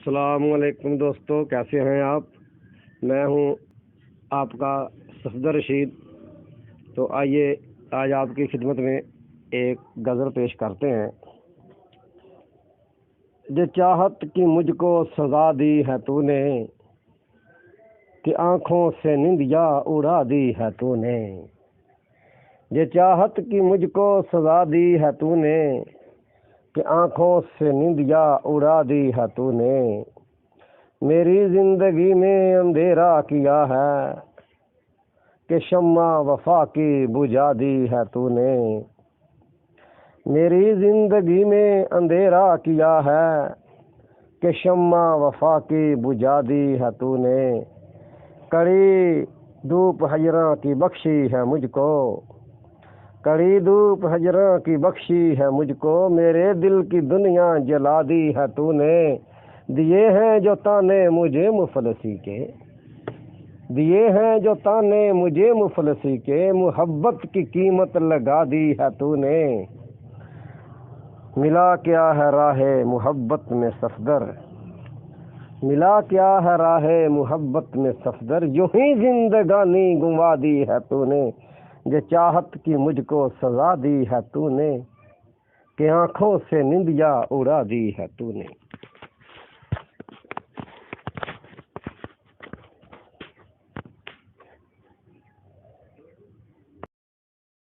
السلام علیکم دوستو، کیسے ہیں آپ؟ میں ہوں آپ کا صفدر رشید۔ تو آئیے آج آپ کی خدمت میں ایک غزل پیش کرتے ہیں۔ جو چاہت کی مجھ کو سزا دی ہے تو نے، کہ آنکھوں سے نندیا اڑا دی ہے تو نے۔ جو چاہت کی مجھ کو سزا دی ہے تو نے، کہ آنکھوں سے نندیا اڑا دی ہے تو نے۔ میری زندگی میں اندھیرا کیا ہے، کہ شمع وفا کی بجھا دی ہے تو نے۔ میری زندگی میں اندھیرا کیا ہے، کہ شمع وفا کی بجھا دی ہے تو نے۔ کڑی دھوپ ہجراں کی بخشی ہے مجھ کو، کڑی دھوپ ہجراں کی بخشی ہے مجھ کو۔ میرے دل کی دنیا جلا دی ہے تو نے۔ دیے ہیں جو تانے مجھے مفلسی کے، دیے ہیں جو تانے مجھے مفلسی کے۔ محبت کی قیمت لگا دی ہے تو نے۔ ملا کیا ہے راہ محبت میں صفدر، ملا کیا ہے راہ محبت میں صفدر۔ یوں ہی زندگانی گنوا دی ہے تو نے۔ جو چاہت کی مجھ کو سزا دی ہے تو نے، کہ آنکھوں سے نندیا اڑا دی ہے تو نے۔